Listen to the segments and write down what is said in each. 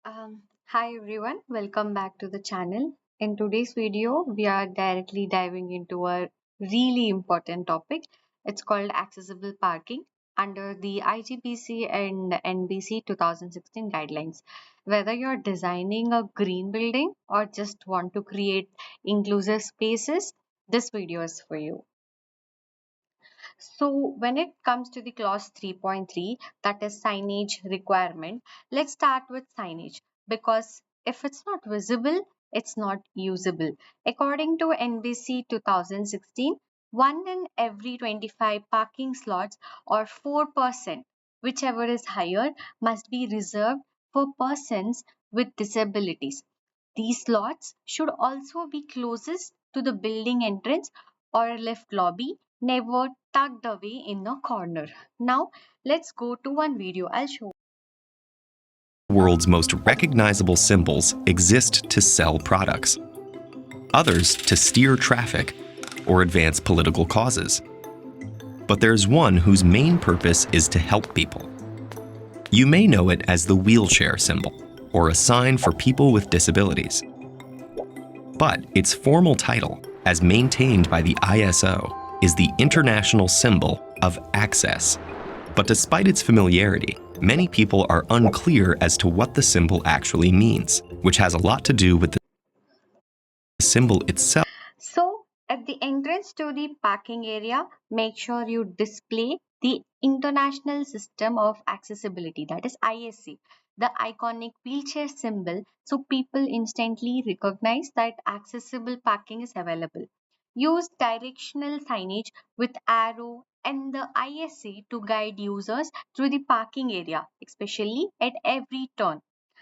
Hi everyone, welcome back to the channel. In today's video, we are directly diving into a really important topic. It's called accessible parking under the IGBC and NBC 2016 guidelines. Whether you're designing a green building or just want to create inclusive spaces, this video is for you. So when it comes to the clause 3.3, that is signage requirement, let's start with signage because if it's not visible, it's not usable. According to NBC 2016, 1 in every 25 parking slots or 4%, whichever is higher, must be reserved for persons with disabilities. These slots should also be closest to the building entrance or lift lobby, never tucked away in a corner. Now, let's go to one video. I'll show. The world's most recognizable symbols exist to sell products, others to steer traffic or advance political causes. But there's one whose main purpose is to help people. You may know it as the wheelchair symbol, or a sign for people with disabilities. But its formal title, as maintained by the ISO, is the International Symbol of Access. But despite its familiarity, many people are unclear as to what the symbol actually means, which has a lot to do with the symbol itself. So, at the entrance to the parking area, make sure you display the International System of Accessibility, that is ISA, the iconic wheelchair symbol, so people instantly recognize that accessible parking is available. Use directional signage with arrow and the ISA to guide users through the parking area, especially at every turn.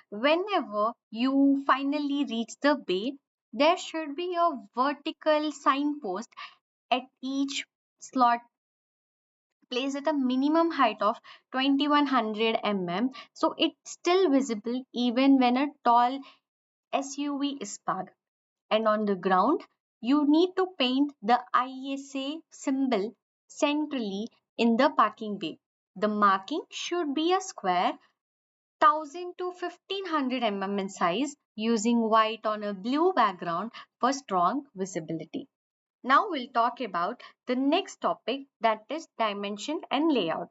Whenever you finally reach the bay, there should be a vertical signpost at each slot placed at a minimum height of 2100 mm, so it's still visible even when a tall SUV is parked. And on the ground, you need to paint the ISA symbol centrally in the parking bay. The marking should be a square 1000 to 1500 mm in size using white on a blue background for strong visibility. Now we'll talk about the next topic, that is dimension and layout.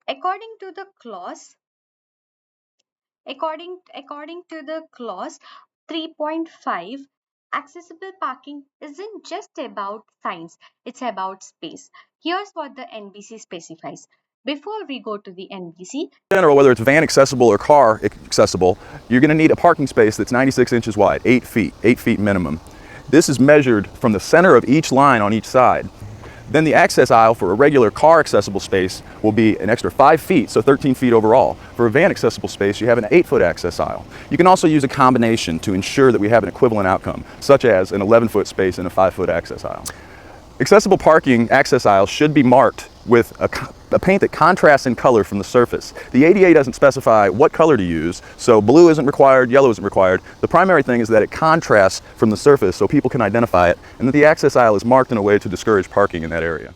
According to the clause, according to the clause 3.5, accessible parking isn't just about signs, it's about space. Here's what the NBC specifies. Before we go to the NBC, In general, whether it's van accessible or car accessible, you're going to need a parking space that's 96 inches wide, 8 feet minimum. This is measured from the center of each line on each side. Then the access aisle for a regular car accessible space will be an extra 5 feet, so 13 feet overall. For a van accessible space, you have an 8-foot access aisle. You can also use a combination to ensure that we have an equivalent outcome, such as an 11-foot space and a 5-foot access aisle. Accessible parking access aisles should be marked with a paint that contrasts in color from the surface. The ADA doesn't specify what color to use, so blue isn't required, yellow isn't required. The primary thing is that it contrasts from the surface so people can identify it, and that the access aisle is marked in a way to discourage parking in that area.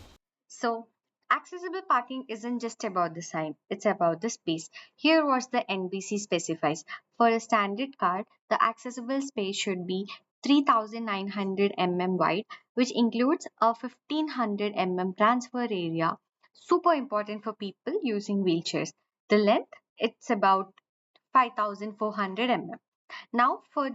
so, accessible parking isn't just about the sign, it's about the space. Here what the NBC specifies. For a standard car, the accessible space should be 3900 mm wide, which includes a 1500 mm transfer area. Super important for people using wheelchairs. The length, it's about 5400 mm. Now, for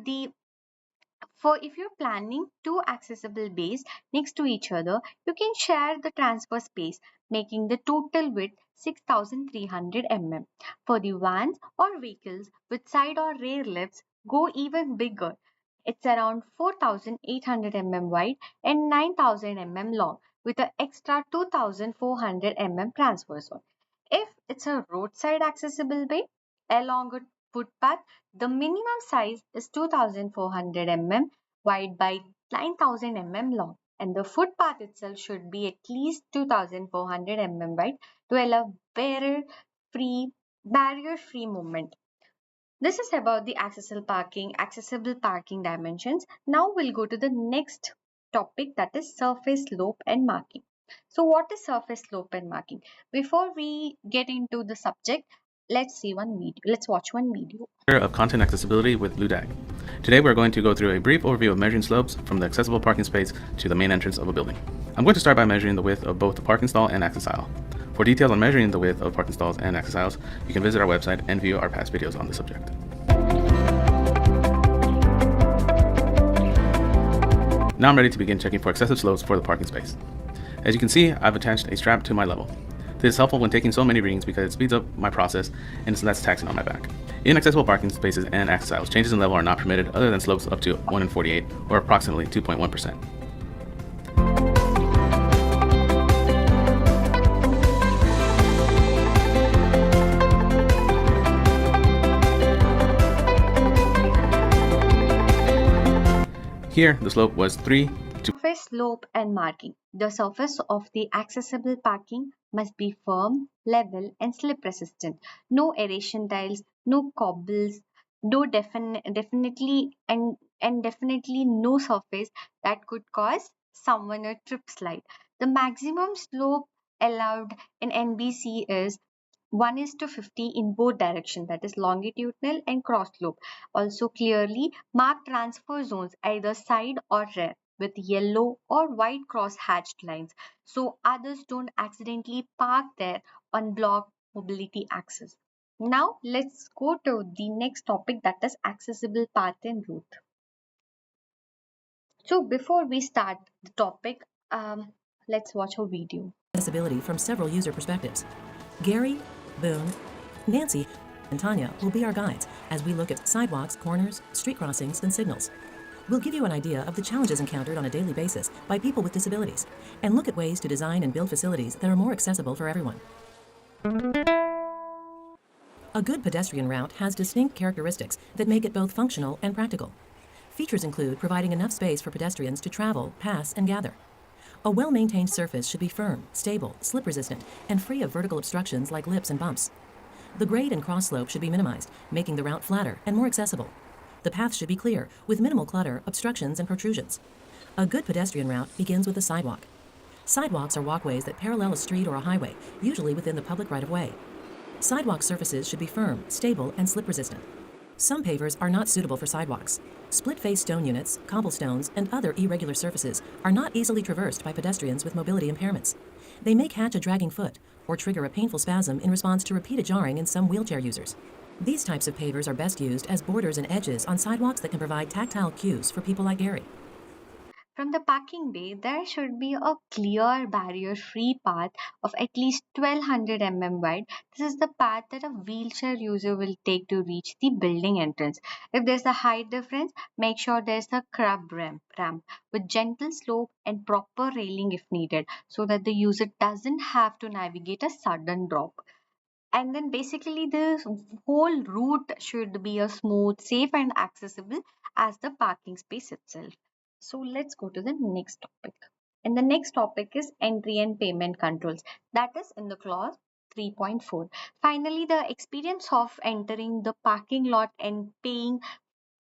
if you're planning two accessible bays next to each other, you can share the transfer space, making the total width 6300 mm. For the vans or vehicles with side or rear lifts, go even bigger. It's around 4800 mm wide and 9000 mm long with an extra 2400 mm transfer zone. If it's a roadside accessible bay along a footpath, the minimum size is 2400 mm wide by 9000 mm long, and the footpath itself should be at least 2400 mm wide to allow barrier free movement. This is about the accessible parking dimensions. Now we'll go to the next topic, that is surface slope and marking. So what is surface slope and marking? Before we get into the subject, Let's see one video. Let's watch one video. Of content accessibility with LUDAG. Today we're going to go through a brief overview of measuring slopes from the accessible parking space to the main entrance of a building. I'm going to start by measuring the width of both the parking stall and access aisle. For details on measuring the width of parking stalls and access aisles, you can visit our website and view our past videos on the subject. Now I'm ready to begin checking for excessive slopes for the parking space. As you can see, I've attached a strap to my level. This is helpful when taking so many readings because it speeds up my process and it's less taxing on my back. In accessible parking spaces and access aisles, changes in level are not permitted other than slopes up to 1 in 48 or approximately 2.1%. Here, the slope was 3 to Surface slope and marking. The surface of the accessible parking must be firm, level, and slip resistant. No aeration tiles, no cobbles, no definitely and definitely no surface that could cause someone a trip slide. The maximum slope allowed in NBC is 1 is to 50 in both directions, that is longitudinal and cross slope. Also clearly mark transfer zones either side or rear with yellow or white cross hatched lines so others don't accidentally park there on block mobility access. Now let's go to the next topic, that is accessible path and route. So before we start the topic, let's watch a video. Accessibility from several user perspectives. Gary, Boone, Nancy, and Tanya will be our guides as we look at sidewalks, corners, street crossings, and signals. We'll give you an idea of the challenges encountered on a daily basis by people with disabilities and look at ways to design and build facilities that are more accessible for everyone. A good pedestrian route has distinct characteristics that make it both functional and practical. Features include providing enough space for pedestrians to travel, pass, and gather. A well-maintained surface should be firm, stable, slip-resistant, and free of vertical obstructions like lips and bumps. The grade and cross slope should be minimized, making the route flatter and more accessible. The path should be clear, with minimal clutter, obstructions, and protrusions. A good pedestrian route begins with a sidewalk. Sidewalks are walkways that parallel a street or a highway, usually within the public right-of-way. Sidewalk surfaces should be firm, stable, and slip-resistant. Some pavers are not suitable for sidewalks. Split-face stone units, cobblestones, and other irregular surfaces are not easily traversed by pedestrians with mobility impairments. They may catch a dragging foot or trigger a painful spasm in response to repeated jarring in some wheelchair users. These types of pavers are best used as borders and edges on sidewalks that can provide tactile cues for people like Gary. From the parking bay, there should be a clear barrier-free path of at least 1200 mm wide. This is the path that a wheelchair user will take to reach the building entrance. If there's a height difference, make sure there's a crab ramp with gentle slope and proper railing if needed so that the user doesn't have to navigate a sudden drop. And then basically the whole route should be a smooth, safe, and accessible as the parking space itself. So let's go to the next topic. And the next topic is entry and payment controls. That is in the clause 3.4. Finally, the experience of entering the parking lot and paying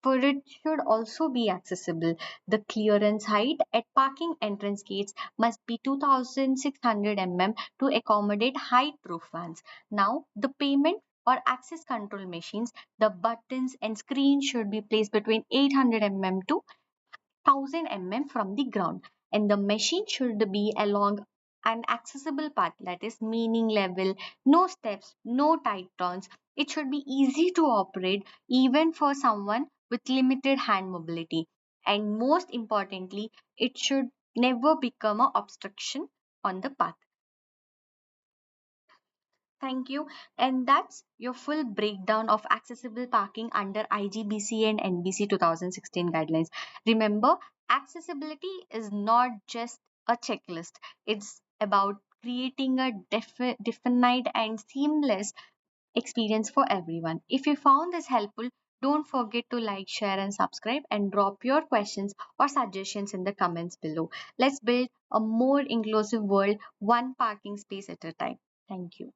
for it should also be accessible. The clearance height at parking entrance gates must be 2600 mm to accommodate height-proof vans. Now, the payment or access control machines, the buttons and screens should be placed between 800 mm to 1000 mm from the ground, and the machine should be along an accessible path, that is meaning level, no steps, no tight turns. It should be easy to operate even for someone with limited hand mobility, and most importantly it should never become an obstruction on the path. Thank you. And that's your full breakdown of accessible parking under IGBC and NBC 2016 guidelines. Remember, accessibility is not just a checklist, it's about creating a definite and seamless experience for everyone. If you found this helpful, don't forget to like, share, and subscribe, and drop your questions or suggestions in the comments below. Let's build a more inclusive world, one parking space at a time. Thank you.